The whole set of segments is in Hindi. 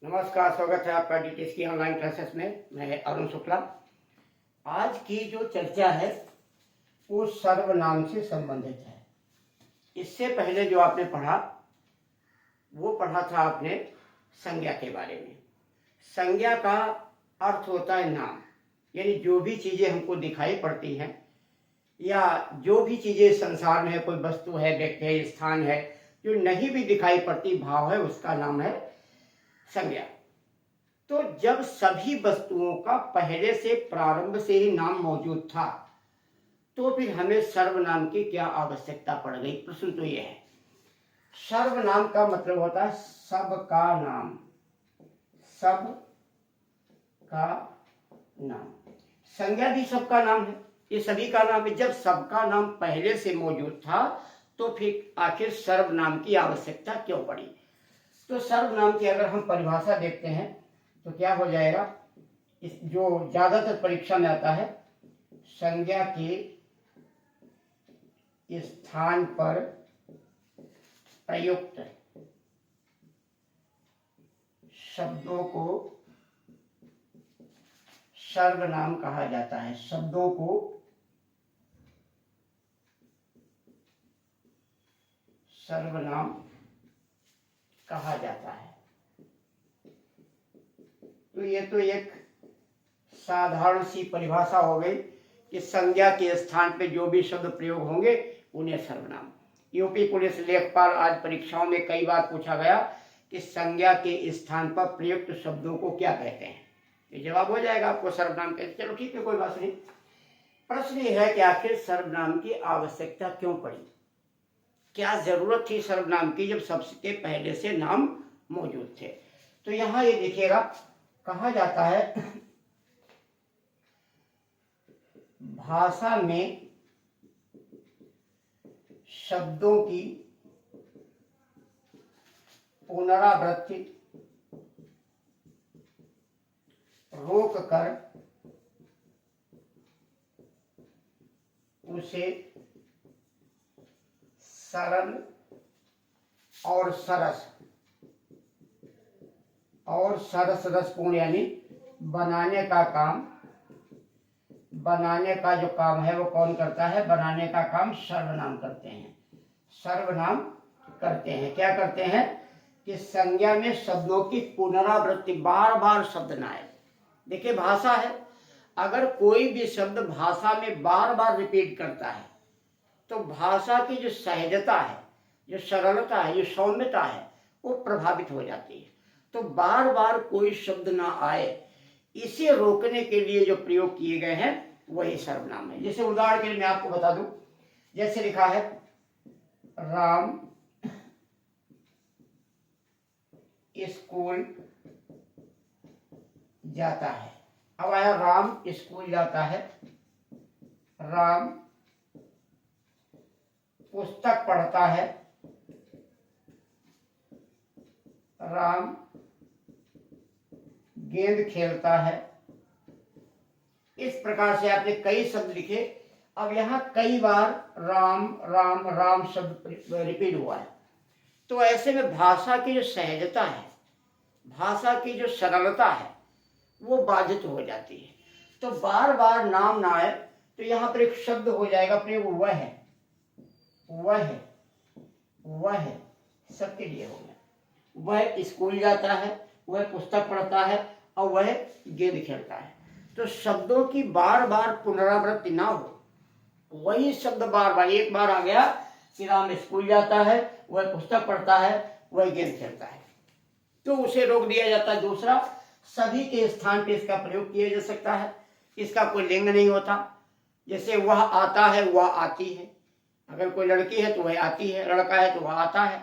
नमस्कार, स्वागत है आपका डीटीएस की ऑनलाइन क्लासेस में। मैं अरुण शुक्ला। आज की जो चर्चा है वो सर्वनाम से संबंधित है। इससे पहले जो आपने पढ़ा वो पढ़ा था आपने संज्ञा के बारे में। संज्ञा का अर्थ होता है नाम, यानी जो भी चीज़ें हमको दिखाई पड़ती हैं या जो भी चीज़ें संसार में है, कोई वस्तु है, व्यक्ति है, स्थान है, जो नहीं भी दिखाई पड़ती, भाव है, उसका नाम है संज्ञा। तो जब सभी वस्तुओं का पहले से प्रारंभ से ही नाम मौजूद था तो फिर हमें सर्वनाम की क्या आवश्यकता पड़ गई? प्रश्न तो यह है। सर्वनाम का मतलब होता है सबका नाम, सब का नाम। संज्ञा भी सबका नाम है, ये सभी का नाम है। जब सबका नाम पहले से मौजूद था तो फिर आखिर सर्वनाम की आवश्यकता क्यों पड़ी? तो सर्वनाम की अगर हम परिभाषा देखते हैं तो क्या हो जाएगा? इस जो ज्यादातर परीक्षा में आता है, संज्ञा के स्थान पर प्रयुक्त शब्दों को सर्वनाम कहा जाता है। शब्दों को सर्वनाम कहा जाता है। तो ये तो एक साधारण सी परिभाषा हो गई कि संज्ञा के स्थान पे जो भी शब्द प्रयोग होंगे उन्हें सर्वनाम। यूपी पुलिस लेखपाल आज परीक्षाओं में कई बार पूछा गया कि संज्ञा के स्थान पर प्रयुक्त शब्दों को क्या कहते हैं। ये जवाब हो जाएगा आपको, सर्वनाम कहते। चलो ठीक है, कोई बात नहीं। प्रश्न ये है कि आखिर सर्वनाम की आवश्यकता क्यों पड़ी? क्या जरूरत थी सर्वनाम की जब सबसे पहले से नाम मौजूद थे? तो यहाँ ये देखिएगा, कहा जाता है भाषा में शब्दों की पुनरावृत्ति रोक कर उसे सरल और सरस रसपूर्ण यानी बनाने का जो काम है वो कौन करता है? बनाने का काम सर्वनाम करते हैं। सर्वनाम करते हैं, क्या करते हैं कि संज्ञा में शब्दों की पुनरावृत्ति, बार बार शब्द ना आए। देखिए, भाषा है, अगर कोई भी शब्द भाषा में बार बार रिपीट करता है तो भाषा की जो सहजता है, जो सरलता है, जो सौम्यता है, वो प्रभावित हो जाती है। तो बार बार कोई शब्द ना आए, इसे रोकने के लिए जो प्रयोग किए गए हैं वही सर्वनाम है। जैसे उदाहरण के लिए मैं आपको बता दूं, जैसे लिखा है राम स्कूल जाता है। अब आया राम स्कूल जाता है, राम पुस्तक पढ़ता है, राम गेंद खेलता है। इस प्रकार से आपने कई शब्द लिखे। अब यहाँ कई बार राम राम राम शब्द रिपीट हुआ है। तो ऐसे में भाषा की जो सहजता है, भाषा की जो सरलता है, वो बाधित हो जाती है। तो बार बार नाम ना आए तो यहाँ पर एक शब्द हो जाएगा अपने, वह है, वह सबके लिए हो गया। वह स्कूल जाता है, वह पुस्तक पढ़ता है और वह गेंद खेलता है। तो शब्दों की बार बार पुनरावृत्ति ना हो, वही शब्द बार बार, एक बार आ गया कि राम स्कूल जाता है, वह पुस्तक पढ़ता है, वह गेंद खेलता है, तो उसे रोक दिया जाता है। दूसरा, सभी के स्थान पे इसका प्रयोग किया जा सकता है, इसका कोई लिंग नहीं होता। जैसे वह आता है, वह आती है। अगर कोई लड़की है तो वह आती है, लड़का है तो वह आता है।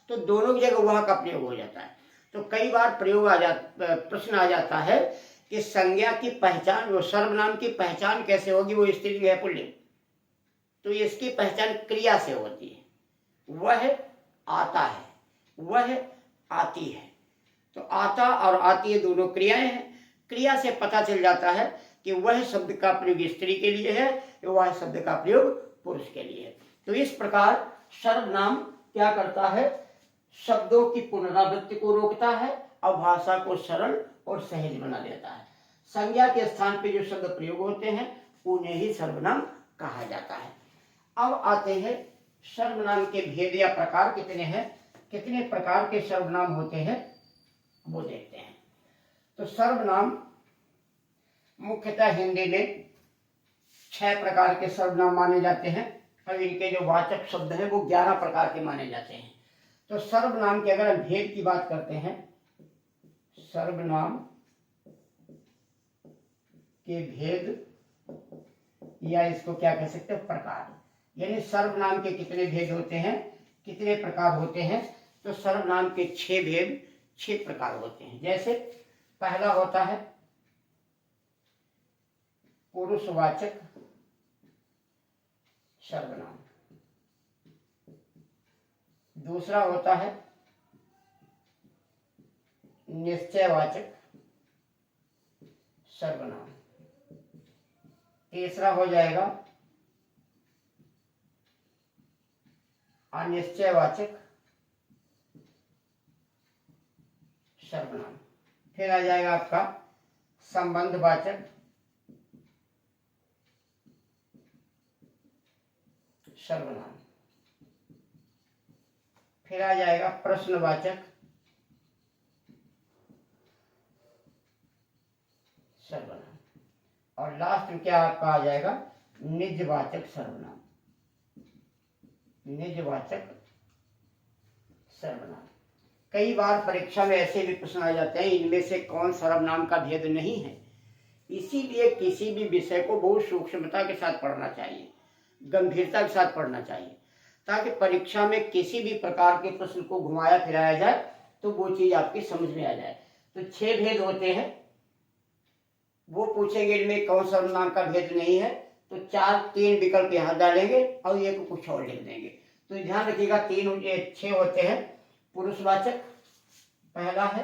तो दोनों की जगह वह का प्रयोग हो जाता है। तो कई बार प्रश्न आ जाता है कि संज्ञा की पहचान, वो सर्वनाम की पहचान कैसे होगी? वो स्त्रीलिंग है, पुल्लिंग। तो इसकी पहचान क्रिया से होती है। वह आता है, वह आती है। तो आता और आती है दोनों क्रियाएं हैं। क्रिया से पता चल जाता है कि वह शब्द का प्रयोग स्त्री के लिए है, वह शब्द का प्रयोग पुरुष के लिए है। तो इस प्रकार सर्वनाम क्या करता है? शब्दों की पुनरावृत्ति को रोकता है और भाषा को सरल और सहज बना देता है। संज्ञा के स्थान पे जो शब्द प्रयोग होते हैं उन्हें ही सर्वनाम कहा जाता है। अब आते हैं सर्वनाम के भेद या प्रकार कितने हैं, कितने प्रकार के सर्वनाम होते हैं वो देखते हैं। तो सर्वनाम मुख्यतः हिंदी में 6 प्रकार के सर्वनाम माने जाते हैं और इनके जो वाचक शब्द हैं वो 11 प्रकार के माने जाते हैं। तो सर्वनाम के अगर हम भेद की बात करते हैं, सर्वनाम के भेद या इसको क्या कह सकते हैं, प्रकार, यानी सर्वनाम के कितने भेद होते हैं, कितने प्रकार होते हैं। तो सर्वनाम के 6 भेद, 6 प्रकार होते हैं। जैसे पहला होता है पुरुषवाचक सर्वनाम, दूसरा होता है निश्चयवाचक सर्वनाम, तीसरा हो जाएगा अनिश्चयवाचक सर्वनाम, फिर आ जाएगा आपका संबंधवाचक सर्वनाम, फिर आ जाएगा प्रश्नवाचक सर्वनाम, और लास्ट में क्या आपका आ जाएगा, निजवाचक सर्वनाम, निजवाचक सर्वनाम। कई बार परीक्षा में ऐसे भी प्रश्न आ जाते हैं इनमें से कौन सर्वनाम का भेद नहीं है, इसीलिए किसी भी विषय को बहुत सूक्ष्मता के साथ पढ़ना चाहिए, गंभीरता के साथ पढ़ना चाहिए, ताकि परीक्षा में किसी भी प्रकार के प्रश्न को घुमाया फिराया जाए तो वो चीज आपकी समझ में आ जाए। तो 6 भेद होते हैं, वो पूछेंगे इनमें कौन सर्वनाम का भेद नहीं है, तो 3 विकल्प यहाँ डालेंगे और एक कुछ और लिख देंगे। तो ध्यान रखिएगा 6 होते हैं। पुरुषवाचक पहला है,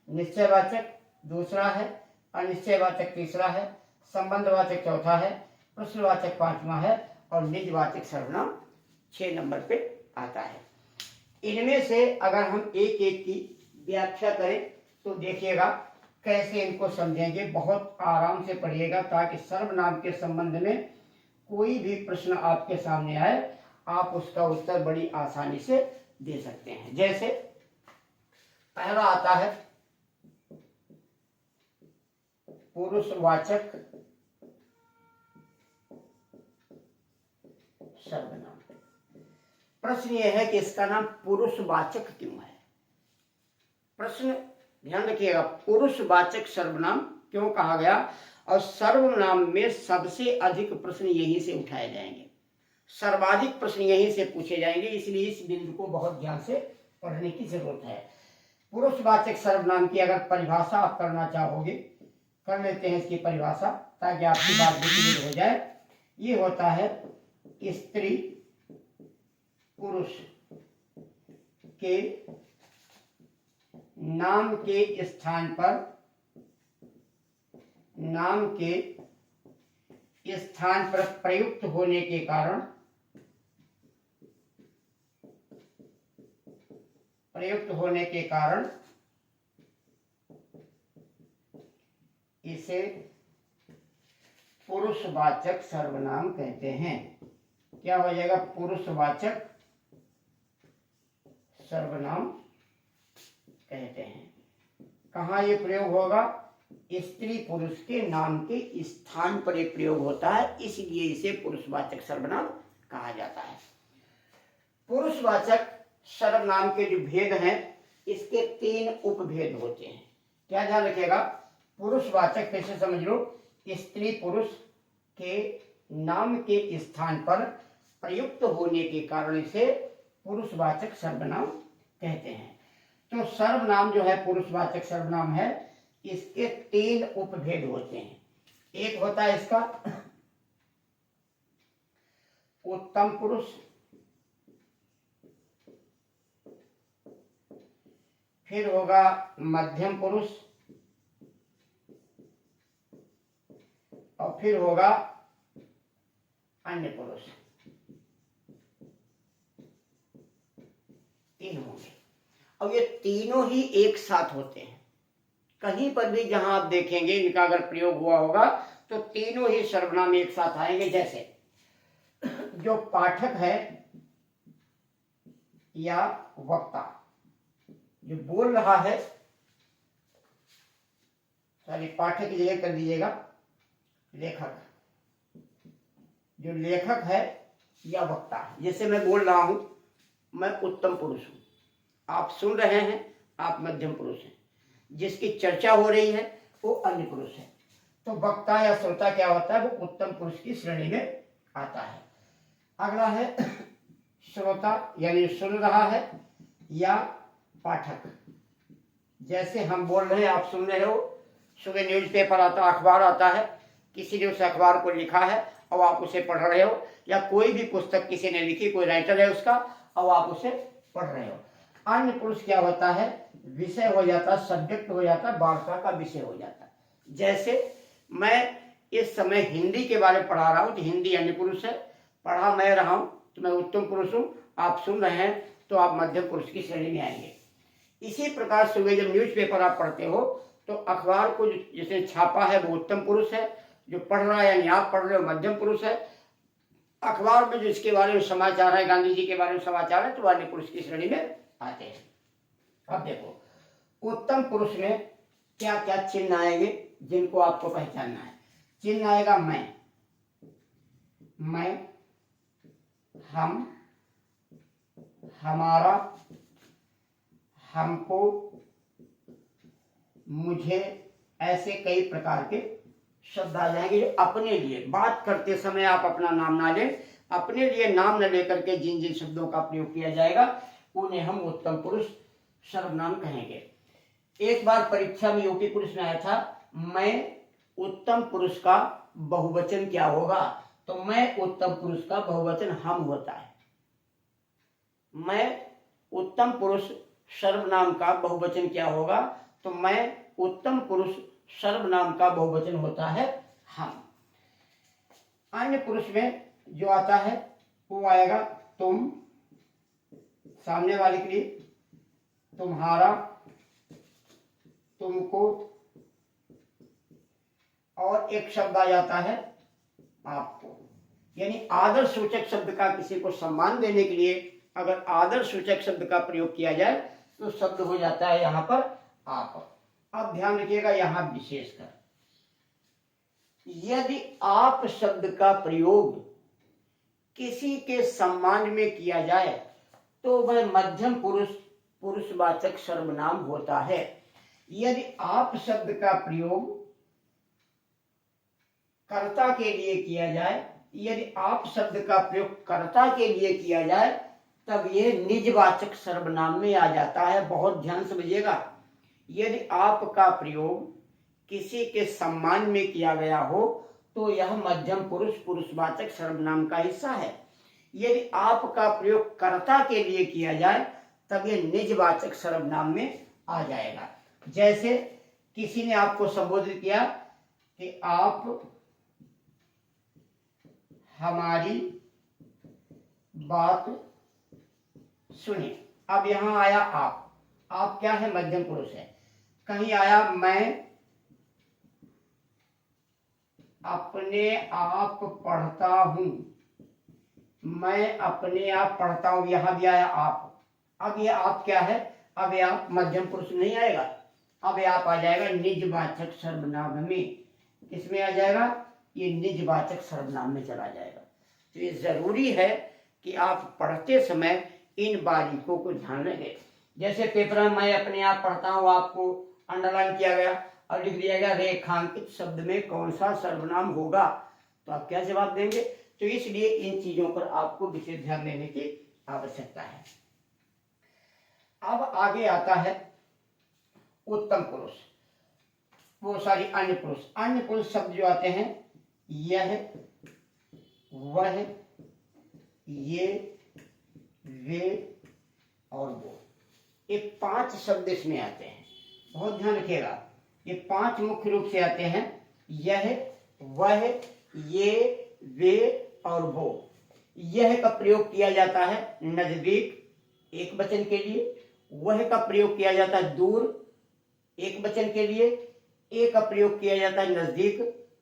निश्चयवाचक दूसरा है, अनिश्चयवाचक तीसरा है, संबंधवाचक चौथा है, प्रश्नवाचक 5वां है और निजवाचक सर्वनाम 6 नंबर पे आता है। इनमें से अगर हम एक एक की व्याख्या करें तो देखिएगा कैसे इनको समझेंगे, बहुत आराम से पढ़िएगा ताकि सर्वनाम के संबंध में कोई भी प्रश्न आपके सामने आए आप उसका उत्तर बड़ी आसानी से दे सकते हैं। जैसे पहला आता है पुरुषवाचक सर्वनाम। प्रश्न यह है कि इसका नाम पुरुषवाचक क्यों है। प्रश्न ध्यान रखिएगा, पुरुषवाचक सर्वनाम क्यों कहा गया और सर्वनाम में सबसे अधिक प्रश्न यहीं से उठाए जाएंगे, सर्वाधिक प्रश्न यहीं से पूछे जाएंगे, इसलिए इस बिंदु को बहुत ध्यान से पढ़ने की जरूरत है। पुरुषवाचक सर्वनाम की अगर परिभाषा आप करना चाहोगे, कर लेते हैं इसकी परिभाषा ताकि आपकी बात भी क्लियर हो जाए। ये होता है स्त्री पुरुष के नाम के स्थान पर, नाम के स्थान पर प्रयुक्त होने के कारण, प्रयुक्त होने के कारण इसे पुरुषवाचक सर्वनाम कहते हैं। क्या हो जाएगा, पुरुषवाचक सर्वनाम कहते हैं। कहाँ ये प्रयोग होगा, स्त्री पुरुष के नाम के स्थान पर ये प्रयोग होता है, इसलिए इसे पुरुषवाचक सर्वनाम कहा जाता है। पुरुषवाचक सर्वनाम के जो भेद हैं इसके 3 उपभेद होते हैं। क्या ध्यान रखिएगा, पुरुषवाचक कैसे समझ लो, स्त्री पुरुष के नाम के स्थान पर प्रयुक्त होने के कारण इसे पुरुषवाचक सर्वनाम कहते हैं। तो सर्वनाम जो है पुरुषवाचक सर्वनाम है, इसके 3 उपभेद होते हैं। एक होता है इसका उत्तम पुरुष, फिर होगा मध्यम पुरुष और फिर होगा अन्य पुरुष। 3 होंगे और ये तीनों ही एक साथ होते हैं। कहीं पर भी जहां आप देखेंगे इनका अगर प्रयोग हुआ होगा तो तीनों ही सर्वनाम एक साथ आएंगे। जैसे जो पाठक है या वक्ता, जो बोल रहा है, सॉरी पाठक की जगह कर दीजिएगा लेखक, जो लेखक है या वक्ता है। जैसे मैं बोल रहा हूं, मैं उत्तम पुरुष हूं, आप सुन रहे हैं, आप मध्यम पुरुष हैं, जिसकी चर्चा हो रही है वो अन्य पुरुष है। तो वक्ता या श्रोता क्या होता है, वो उत्तम पुरुष की श्रेणी में आता है। अगला है श्रोता, यानी सुन रहा है या पाठक। जैसे हम बोल रहे हैं, आप सुन रहे हो, सुबह न्यूज़पेपर आता, अखबार आता है, किसी ने उस अखबार को लिखा है और आप उसे पढ़ रहे हो, या कोई भी पुस्तक किसी ने लिखी, कोई राइटर है उसका, और आप उसे पढ़ रहे हो। अन्य पुरुष क्या होता है, विषय हो जाता है, सब्जेक्ट हो जाता है, वार्ता का विषय हो जाता है। जैसे मैं इस समय हिंदी के बारे में पढ़ा रहा हूं तो हिंदी अन्य पुरुष है, पढ़ा मैं रहा हूं तो मैं उत्तम पुरुष हूं, आप सुन रहे हैं तो आप मध्यम पुरुष की श्रेणी में आएंगे। इसी प्रकार सुबह जब न्यूज़पेपर आप पढ़ते हो तो अखबार को जिसने छापा है वो उत्तम पुरुष है, जो पढ़ रहा है यानी आप पढ़ रहे हो मध्यम पुरुष है। अखबार में जिसके बारे में समाचार है, गांधी जी के बारे में समाचार है, तो अन्य पुरुष की श्रेणी में आते हैं। अब देखो उत्तम पुरुष में क्या क्या चिन्ह आएंगे जिनको आपको पहचानना है। चिन्ह आएगा मैं, हम, हमारा, हमको, मुझे, ऐसे कई प्रकार के शब्द आ जाएंगे जो अपने लिए बात करते समय आप अपना नाम ना लें, अपने लिए नाम न लेकर के जिन जिन शब्दों का प्रयोग किया जाएगा उन्हें हम उत्तम पुरुष सर्वनाम कहेंगे। एक बार परीक्षा में यूपी पुलिस में आया था, मैं उत्तम पुरुष का बहुवचन क्या होगा, तो मैं उत्तम पुरुष का बहुवचन हम होता है। मैं उत्तम पुरुष सर्वनाम का बहुवचन क्या होगा, तो मैं उत्तम पुरुष सर्वनाम का बहुवचन होता है हम। अन्य पुरुष में जो आता है वो आएगा तुम, सामने वाले के लिए तुम्हारा, तुमको, और एक शब्द आ जाता है आपको। यानी आदर सूचक शब्द का, किसी को सम्मान देने के लिए अगर आदर सूचक शब्द का प्रयोग किया जाए तो शब्द हो जाता है यहां पर आप। अब ध्यान रखिएगा यहां विशेषकर, यदि आप शब्द का प्रयोग किसी के सम्मान में किया जाए तो वह मध्यम पुरुष पुरुषवाचक सर्वनाम होता है। यदि आप शब्द का प्रयोग कर्ता के लिए किया जाए, यदि आप शब्द का प्रयोग कर्ता के लिए किया जाए तब ये निजवाचक सर्वनाम में आ जाता है। बहुत ध्यान समझिएगा, यदि आपका प्रयोग किसी के सम्मान में किया गया हो तो यह मध्यम पुरुष पुरुषवाचक सर्वनाम का हिस्सा है। यदि आपका प्रयोग कर्ता के लिए किया जाए तब यह निजवाचक सर्वनाम में आ जाएगा। जैसे किसी ने आपको संबोधित किया कि आप हमारी बात सुनिए। अब यहां आया आप क्या है, मध्यम पुरुष है। कहीं आया मैं अपने आप पढ़ता हूं, मैं अपने आप पढ़ता हूं, यहां भी आया आप। अब ये आप क्या है, अब ये आप मध्यम पुरुष नहीं आएगा, अब ये आप आ जाएगा निजवाचक सर्वनाम में। किसमें आ जाएगा, ये निजवाचक सर्वनाम में चला जाएगा। तो ये जरूरी है कि आप पढ़ते समय इन बारीकों को ध्यान रखें। जैसे पेपर में मैं अपने आप पढ़ता हूं, आपको अंडरलाइन किया गया और लिख दिया गया रेखांकित शब्द में कौन सा सर्वनाम होगा, तो आप क्या जवाब देंगे। तो इसलिए इन चीजों पर आपको विशेष ध्यान देने की आवश्यकता है। अब आगे आता है उत्तम पुरुष, वो सारी अन्य पुरुष। अन्य पुरुष शब्द जो आते हैं, यह, वह, ये, वे और वो, ये 5 शब्द इसमें आते हैं। बहुत ध्यान रखिएगा, ये 5 मुख्य रूप से आते हैं। यह, वह, ये, वे और वो। यह का प्रयोग किया जाता है नजदीक एक वचन के लिए, वह का प्रयोग किया जाता है दूर एक वचन के लिए ए का प्रयोग किया जाता है नजदीक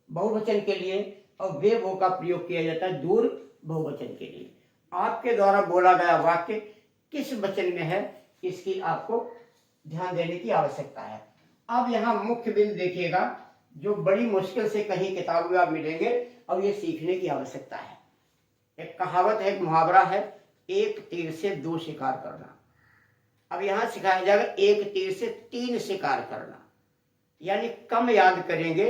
बहुवचन के लिए, और वे वो का प्रयोग किया जाता है दूर बहुवचन के लिए। आपके द्वारा बोला गया वाक्य किस वचन में है, इसकी आपको ध्यान देने की आवश्यकता है। अब यहाँ मुख्य बिंदु देखिएगा, जो बड़ी मुश्किल से कहीं किताब में आप मिलेंगे और ये सीखने की आवश्यकता है। एक कहावत है, एक मुहावरा है, एक तीर से 2 शिकार करना। अब यहाँ सिखाया जाएगा एक तीर से 3 शिकार करना, यानी कम याद करेंगे,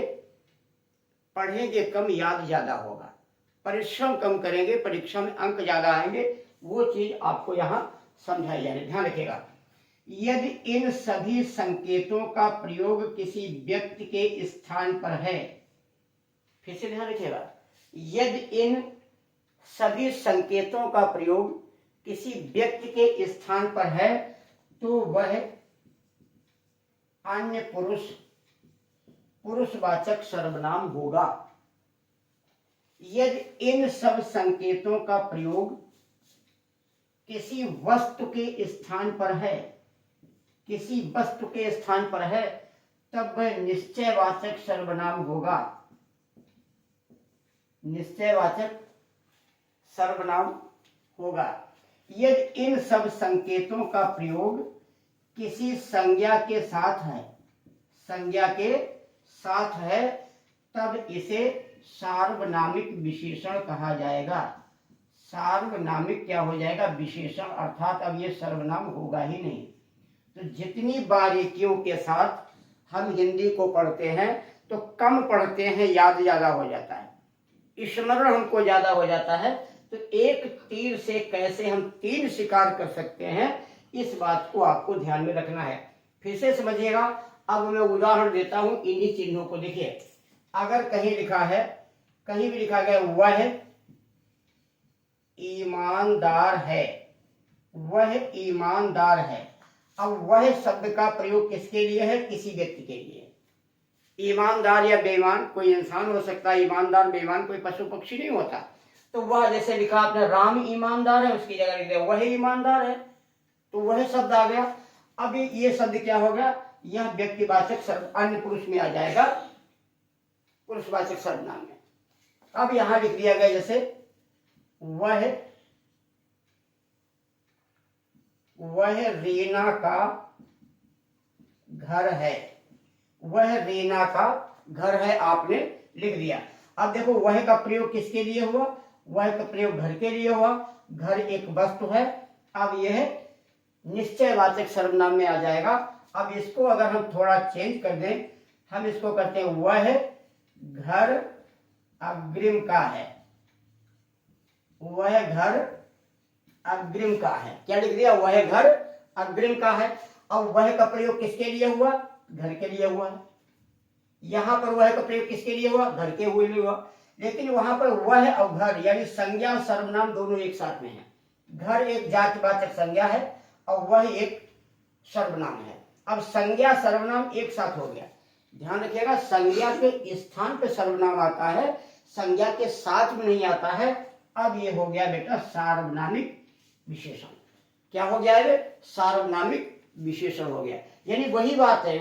पढ़ेंगे कम, याद ज्यादा होगा। परिश्रम कम करेंगे, परीक्षा में अंक ज्यादा आएंगे। वो चीज आपको यहाँ समझाई जा रही है, ध्यान रखिएगा। यदि इन सभी संकेतों का प्रयोग किसी व्यक्ति के स्थान पर है, फिर से ध्यान रखिएगा, यदि इन सभी संकेतों का प्रयोग किसी व्यक्ति के स्थान पर है तो वह अन्य पुरुषवाचक सर्वनाम होगा। यदि इन सब संकेतों का प्रयोग किसी वस्तु के स्थान पर है, किसी वस्तु के स्थान पर है, तब वह निश्चयवाचक सर्वनाम होगा। निश्चयवाचक सर्वनाम होगा। यदि इन सब संकेतों का प्रयोग किसी संज्ञा के साथ है, संज्ञा के साथ है, तब इसे सार्वनामिक विशेषण कहा जाएगा। सार्वनामिक क्या हो जाएगा? विशेषण, अर्थात अब ये सर्वनाम होगा ही नहीं। तो जितनी बारीकियों के साथ हम हिंदी को पढ़ते हैं तो कम पढ़ते हैं, याद ज्यादा हो जाता है, स्मरण हमको ज्यादा हो जाता है। तो एक तीर से कैसे हम 3 शिकार कर सकते हैं, इस बात को आपको ध्यान में रखना है। फिर से समझिएगा। अब मैं उदाहरण देता हूं, इन्हीं चिन्हों को देखिए। अगर कहीं लिखा है, कहीं भी लिखा गया वह ईमानदार है, वह ईमानदार है। अब वह शब्द का प्रयोग किसके लिए है? किसी व्यक्ति के लिए। ईमानदार या बेईमान कोई इंसान हो सकता है, ईमानदार बेईमान कोई पशु पक्षी नहीं होता। तो वह जैसे लिखा आपने राम ईमानदार है, उसकी जगह लिख दिया वह ईमानदार है, तो वह शब्द आ गया। अब ये शब्द क्या हो गया? यह व्यक्तिवाचक शब्द अन्य पुरुष में आ जाएगा, पुरुषवाचक सर्वनाम में। अब यहां लिख दिया गया जैसे वह रीना का घर है, वह रीना का घर है, आपने लिख दिया। अब देखो वह का प्रयोग किसके लिए हुआ? वह का प्रयोग घर के लिए हुआ। घर एक वस्तु है। अब यह निश्चयवाचक सर्वनाम में आ जाएगा। अब इसको अगर हम थोड़ा चेंज कर दें, हम इसको करते हैं वह घर अग्रिम का है, वह घर अग्रिम का है। क्या लिख दिया? वह घर अग्रिम का है। अब वह का प्रयोग किसके लिए हुआ? घर के लिए हुआ है। यहां पर वह का प्रयोग किसके लिए हुआ? घर के हुए लिए हुआ। लेकिन वहां पर वह और घर यानी संज्ञा और सर्वनाम दोनों एक साथ में है। घर एक जातिवाचक संज्ञा है और वह एक सर्वनाम है। अब संज्ञा सर्वनाम एक साथ हो गया। ध्यान रखिएगा, संज्ञा के स्थान पे सर्वनाम आता है, संज्ञा के साथ में नहीं आता है। अब ये हो गया बेटा सार्वनामिक विशेषण। क्या हो गया है? सार्वनामिक विशेषण हो गया। यानी वही बात है,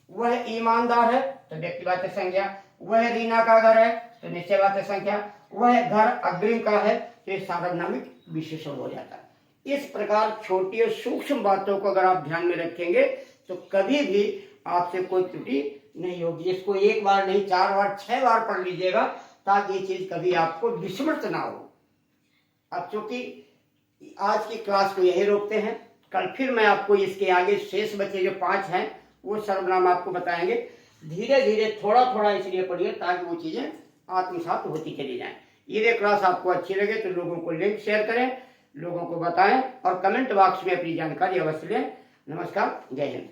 वह ईमानदार है तो व्यक्तिवाचक संज्ञा, वह रीना का घर है तो निश्चयवाचक संज्ञा, वह घर अग्रिम का है तो ये सार्वनामिक विशेषण हो जाता है। इस प्रकार छोटी और सूक्ष्म बातों को अगर आप ध्यान में रखेंगे तो कभी भी आपसे कोई त्रुटि नहीं होगी। इसको 1 बार नहीं 4 बार 6 बार पढ़ लीजिएगा ताकि ये चीज कभी आपको विस्मृत ना हो। अब चूंकि आज की क्लास को यही रोकते हैं, कल फिर मैं आपको इसके आगे शेष बचे जो 5 हैं वो सर्वनाम आपको बताएंगे। धीरे धीरे थोड़ा थोड़ा इसलिए पढ़िए ताकि वो चीजें आत्मसात होती चली जाएं। ये क्लास आपको अच्छी लगे तो लोगों को लिंक शेयर करें, लोगों को बताएं और कमेंट बॉक्स में अपनी जानकारी अवश्य लें। नमस्कार, जय हिंद।